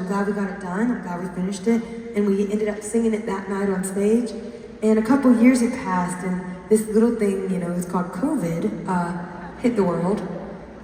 glad we got it done. I'm glad we finished it. And we ended up singing it that night on stage. And a couple years had passed, and this little thing, it's called COVID, hit the world.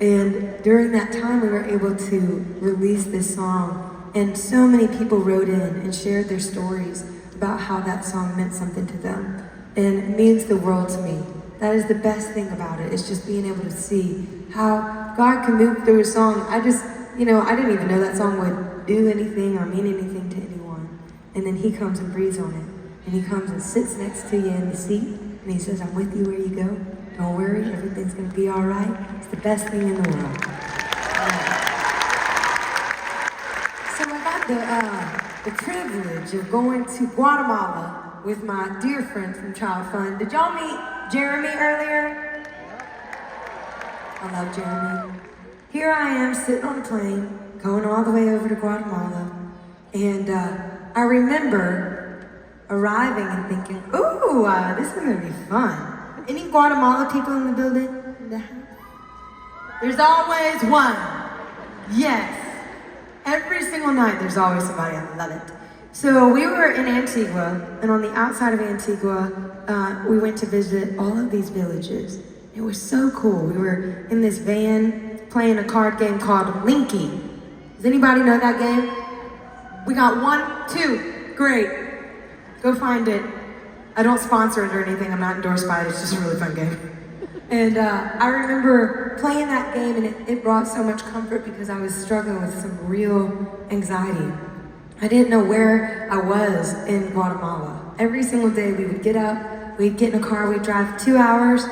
And during that time, we were able to release this song. And so many people wrote in and shared their stories about how that song meant something to them. And it means the world to me. That is the best thing about it, is just being able to see how God can move through a song. I didn't even know that song would do anything or mean anything to anyone. And then he comes and breathes on it. And he comes and sits next to you in the seat. And he says, I'm with you where you go. Don't worry, everything's gonna be all right. It's the best thing in the world. So I got the privilege of going to Guatemala with my dear friend from ChildFund. Did y'all meet Jeremy earlier? I love Jeremy. Here I am sitting on a plane, going all the way over to Guatemala, and I remember arriving and thinking, ooh, this is gonna be fun. Any Guatemala people in the building? There's always one. Yes. Every single night there's always somebody. I love it. So we were in Antigua, and on the outside of Antigua, we went to visit all of these villages. It was so cool. We were in this van playing a card game called Linky. Does anybody know that game? We got 1, 2, great. Go find it. I don't sponsor it or anything. I'm not endorsed by it. It's just a really fun game. And I remember playing that game, and it brought so much comfort because I was struggling with some real anxiety. I didn't know where I was in Guatemala. Every single day we would get up, we'd get in a car, we'd drive 2 hours,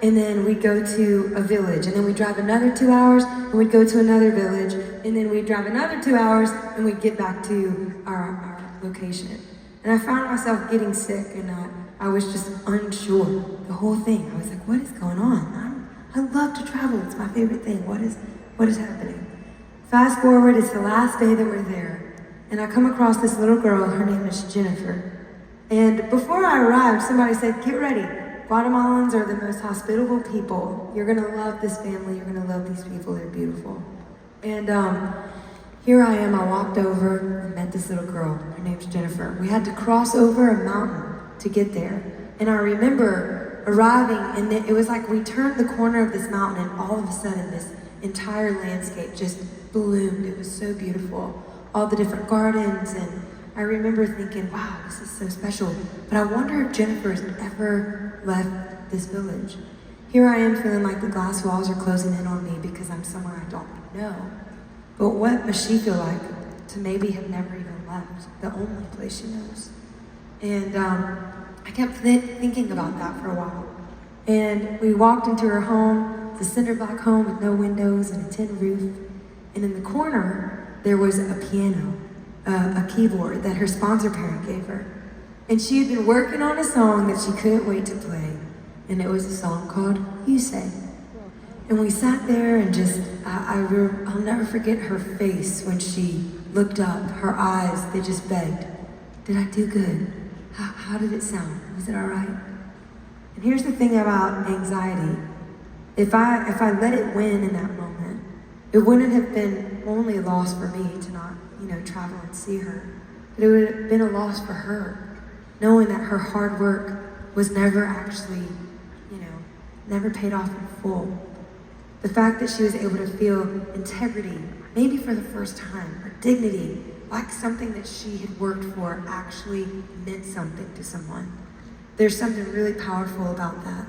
and then we'd go to a village, and then we'd drive another 2 hours, and we'd go to another village, and then we'd drive another 2 hours, and we'd get back to our location. And I found myself getting sick, and I was just unsure, the whole thing. I was like, what is going on? I love to travel, it's my favorite thing. What is happening? Fast forward, it's the last day that we're there, and I come across this little girl, her name is Jennifer. And before I arrived, somebody said, get ready. Guatemalans are the most hospitable people. You're gonna love this family, you're gonna love these people, they're beautiful. And here I am, I walked over and met this little girl. Her name's Jennifer. We had to cross over a mountain to get there. And I remember arriving, and it was like we turned the corner of this mountain, and all of a sudden this entire landscape just bloomed. It was so beautiful. All the different gardens, and I remember thinking, wow, this is so special. But I wonder if Jennifer's ever left this village. Here I am feeling like the glass walls are closing in on me because I'm somewhere I don't know. But what must she feel like to maybe have never even left the only place she knows? And I kept thinking about that for a while. And we walked into her home, the cinder block home with no windows and a tin roof. And in the corner, there was a piano, a keyboard that her sponsor parent gave her. And she had been working on a song that she couldn't wait to play. And it was a song called You Say. And we sat there and just, I'll never forget her face when she looked up, her eyes, they just begged. Did I do good? How did it sound? Was it all right? And here's the thing about anxiety. If I let it win in that moment, it wouldn't have been only a loss for me to not, travel and see her, but it would have been a loss for her, knowing that her hard work was never actually, never paid off in full. The fact that she was able to feel integrity, maybe for the first time, or dignity, like something that she had worked for actually meant something to someone. There's something really powerful about that.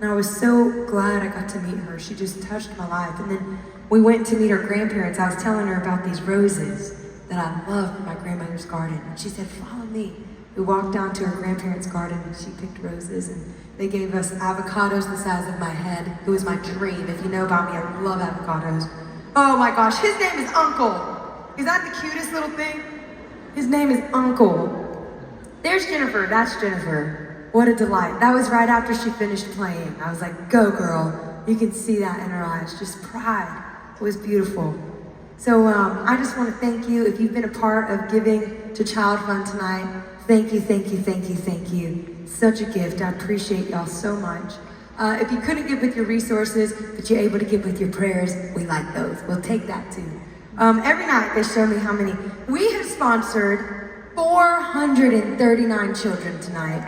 And I was so glad I got to meet her. She just touched my life. And then we went to meet her grandparents. I was telling her about these roses that I loved in my grandmother's garden. And she said, follow me. We walked down to her grandparents' garden, and she picked roses, and they gave us avocados the size of my head. It was my dream. If you know about me, I love avocados. Oh my gosh, his name is Uncle. Is that the cutest little thing? His name is Uncle. There's Jennifer, that's Jennifer. What a delight. That was right after she finished playing. I was like, go girl. You can see that in her eyes, just pride. It was beautiful. So I just want to thank you. If you've been a part of giving to ChildFund tonight, thank you, thank you, thank you, thank you. Such a gift. I appreciate y'all so much. If you couldn't give with your resources, but you're able to give with your prayers, we like those. We'll take that too. Every night they show me how many. We have sponsored 439 children tonight.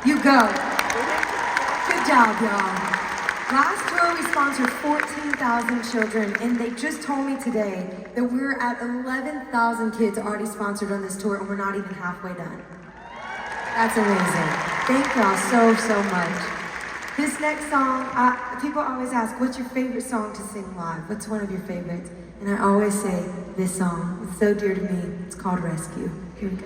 You go. Good job, y'all. Last tour we sponsored 14,000 children, and they just told me today that we're at 11,000 kids already sponsored on this tour, and we're not even halfway done. That's amazing. Thank y'all so much. This next song, people always ask, what's your favorite song to sing live? What's one of your favorites? And I always say this song. It's so dear to me. It's called Rescue. Here we go.